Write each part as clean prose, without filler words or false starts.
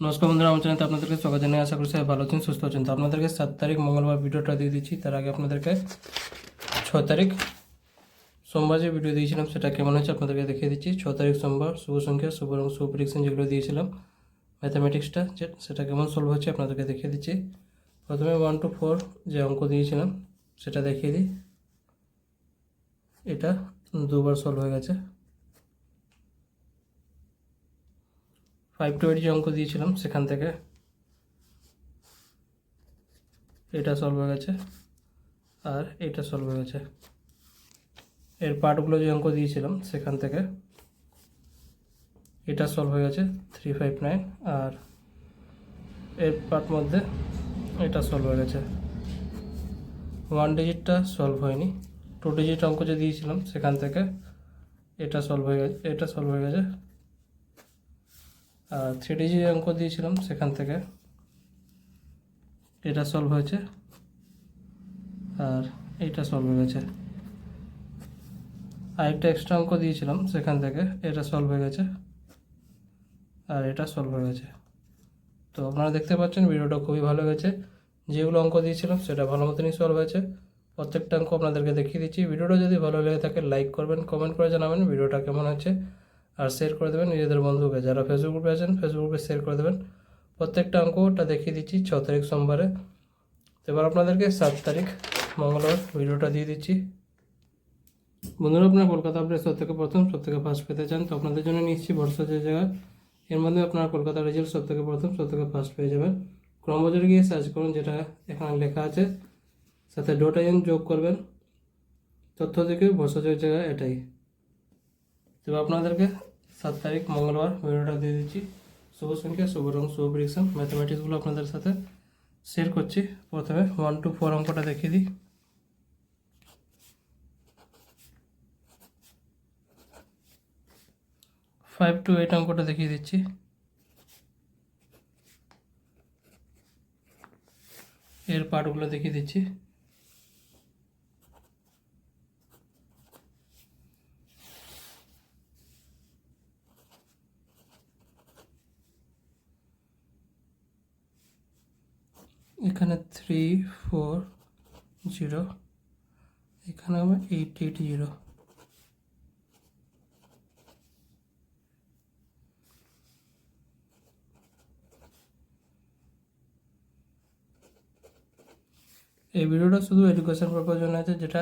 নমস্কার বন্ধুরা, আমার চ্যানেলে আপনাদেরকে স্বাগত জানাই। আশা করি সবাই ভালো আছেন, সুস্থ আছেন। তো আপনাদেরকে 7 তারিখ মঙ্গলবার ভিডিওটা দিয়ে দিচ্ছি। তার আগে আপনাদেরকে 6 তারিখ সোমবার যে ভিডিও দিয়েছিলাম সেটা কেমন হয়েছে আপনাদেরকে দেখিয়ে দিচ্ছি। 6 তারিখ সোমবার শুভ সংখ্যা, শুভ রং, শুভ প্রেডিকশন যেগুলো দিয়েছিলাম ম্যাথামেটিক্সটা সেটা কেমন সলভ হচ্ছে আপনাদেরকে দেখিয়ে দিচ্ছি। প্রথমে 1 to 4 যে অঙ্ক দিয়েছিলাম সেটা দেখিয়ে দিই। এটা দুবার সলভ হয়ে গেছে। 5 to 8 যে অঙ্ক দিয়েছিলাম সেখান থেকে এটা সলভ হয়ে গেছে আর এটা সলভ হয়ে গেছে। এর পার্টগুলো যে অঙ্ক দিয়েছিলাম সেখান থেকে এটা সলভ হয়ে গেছে 359, আর এর পার্ট মধ্যে এটা সলভ হয়ে গেছে। 1 ডিজিটটা সলভ হয়নি। 2 ডিজিট অঙ্ক যে দিয়েছিলাম সেখান থেকে এটা সলভ হয়ে গেছে, এটা সলভ হয়ে গেছে। আর 3 ডিজিট অঙ্ক দিয়েছিলাম সেখান থেকে এটা সলভ হয়েছে আর এটা সলভ হয়ে গেছে। আরেকটা এক্সট্রা অঙ্ক দিয়েছিলাম সেখান থেকে এটা সলভ হয়ে গেছে আর এটা সলভ হয়ে গেছে। তো আপনারা দেখতে পাচ্ছেন ভিডিওটা খুবই ভালো গেছে। যেগুলো অঙ্ক দিয়েছিলাম সেটা ভালো মতনই সলভ হয়েছে। প্রত্যেকটা অঙ্ক আপনাদেরকে দেখিয়ে দিচ্ছি। ভিডিওটা যদি ভালো লেগে থাকে লাইক করবেন, কমেন্ট করে জানাবেন ভিডিওটা কেমন হচ্ছে, আর শেয়ার করে দেবেন নিজেদের বন্ধুকে। যারা ফেসবুক গ্রুপে আছেন ফেসবুক গ্রুপে শেয়ার করে দেবেন। প্রত্যেকটা অঙ্কটা দেখিয়ে দিচ্ছি 6 তারিখ সোমবারে। তো এবার আপনাদেরকে 7 তারিখ মঙ্গলবার ভিডিওটা দিয়ে দিচ্ছি। বন্ধুরা, আপনারা কলকাতা আপডেট সবথেকে প্রথম সবথেকে ফার্স্ট পেতে চান তো আপনাদের জন্য নিচ্ছি ভরসা যে জায়গা। এর মধ্যে আপনারা কলকাতা রেজাল্ট সবথেকে প্রথম সবথেকে ফার্স্ট পেয়ে যাবেন। ক্রমবজরে গিয়ে সার্চ করুন, যেটা এখানে লেখা আছে, সাথে ডট আইএন যোগ করবেন। তথ্য থেকে ভরসা যে জায়গা এটাই। তো আপনাদেরকে 7 তারিখ মঙ্গলবার ভিডিওটা দিয়ে দিচ্ছি। শুভ সংখ্যা, শুভ রং, শুভ প্রেডিকশন ম্যাথামেটিক্সগুলো আপনাদের সাথে শেয়ার করছি। প্রথমে 1 to 4 অঙ্কটা দেখিয়ে দিই। ফাইভ টু এইট অঙ্কটা দেখিয়ে দিচ্ছি। এর পার্টগুলো দেখিয়ে দিচ্ছি। এখানে 340, এখানে হবে 880। এই ভিডিওটা শুধু এডুকেশন পারপাস জন্য আছে, যেটা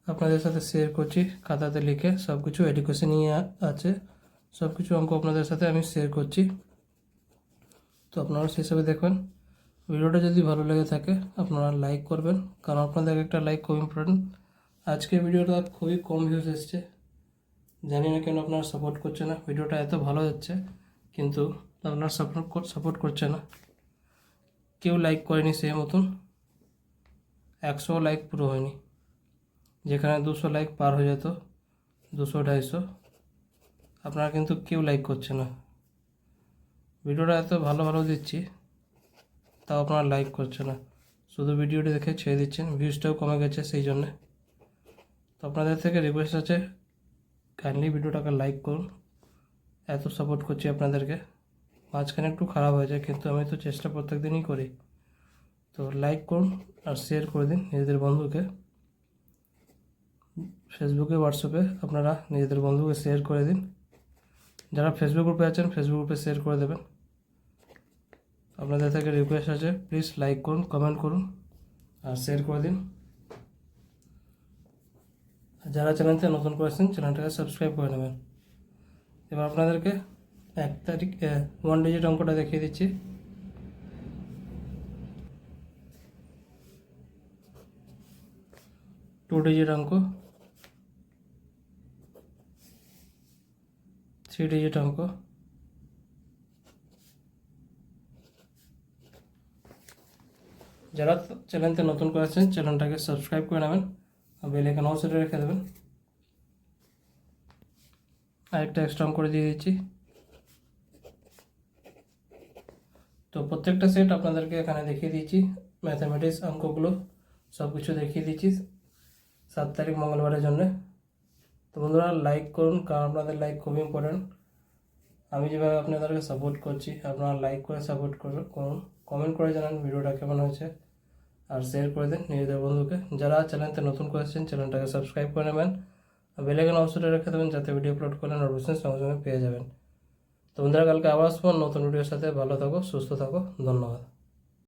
আপনাদের সাথে শেয়ার করছি। খাতাতে লিখে সব কিছু এডুকেশন নিয়ে আছে, সব কিছু অঙ্ক আপনাদের সাথে আমি শেয়ার করছি। তো আপনারা সেই হিসাবে দেখবেন। ভিডিওটা যদি ভালো লেগে থাকে আপনারা লাইক করবেন, কারণ আপনাদের একটা লাইক খুব ইম্পর্টেন্ট। আজকে ভিডিওটা খুবই কম ভিউজ এসছে, জানি না কেন আপনারা সাপোর্ট করছে না। ভিডিওটা এত ভালো যাচ্ছে কিন্তু আপনারা সাপোর্ট করছে না। কেউ লাইক করেনি সেই মতন। 100 লাইক পুরো হয়নি, যেখানে 200 লাইক পার হয়ে যেত, 200 250, আপনারা কিন্তু কেউ লাইক করছে না। ভিডিওটা এত ভালো ভালো দিচ্ছি তাও আপনারা লাইক করছে না, শুধু ভিডিওটি দেখে ছেড়ে দিচ্ছেন। ভিউজটাও কমে গেছে সেই জন্যে। তো আপনাদের থেকে রিকোয়েস্ট আছে, কাইন্ডলি ভিডিওটাকে লাইক করুন। এত সাপোর্ট করছি আপনাদেরকে। মাঝখানে একটু খারাপ হয়ে যায় কিন্তু আমি তো চেষ্টা প্রত্যেক দিনই করি। তো লাইক করুন আর শেয়ার করে দিন নিজেদের বন্ধুকে। ফেসবুকে, হোয়াটসঅ্যাপে আপনারা নিজেদের বন্ধুকে শেয়ার করে দিন। যারা ফেসবুক গ্রুপে আছেন ফেসবুক গ্রুপে শেয়ার করে দেবেন। আপনাদের থেকে রিকোয়েস্ট আছে, প্লিজ লাইক করুন, কমেন্ট করুন আর শেয়ার করে দিন। যারা চ্যানেলটা নতুন করেছেন চ্যানেলটাকে সাবস্ক্রাইব করে নেবেন। এবার আপনাদেরকে 1 তারিখ 1 ডিজিট অঙ্কটা দেখিয়ে দিচ্ছি। টু ডিজিট অঙ্ক, 3 ডিজিট অঙ্ক। যারা চ্যানেলতে নতুন করেছেন চ্যানেলটাকে সাবস্ক্রাইব করে নেবেন আর বেল আইকন অল সেটে রেখে দেবেন। আরেকটা এক্সট্রা অঙ্ক করে দিয়ে দিচ্ছি। তো প্রত্যেকটা সেট আপনাদেরকে এখানে দেখিয়ে দিয়েছি। ম্যাথামেটিক্স অঙ্কগুলো সব কিছু দেখিয়ে দিচ্ছি 7 তারিখ মঙ্গলবারের জন্য। তো বন্ধুরা লাইক করুন, কারণ আপনাদের লাইক খুবই ইম্পর্ট্যান্ট। আমি যেভাবে আপনাদেরকে সাপোর্ট করছি আপনারা লাইক করে সাপোর্ট করুন, কমেন্ট করে জানান ভিডিওটা কেমন হয়েছে, আর শেয়ার করে দিন নিজেদের বন্ধুকে। যারা চ্যানেলতে নতুন করেছেন চ্যানেলটাকে সাবস্ক্রাইব করে নেবেন, আর বেল আইকন অবশ্যই রেখে দেবেন যাতে ভিডিও আপলোড করলে নোটিফিকেশন সঙ্গে সঙ্গে পেয়ে যাবেন। তো বন্ধুরা, কালকে আবার আসবো নতুন ভিডিওর সাথে। ভালো থাকো, সুস্থ থাকো, ধন্যবাদ।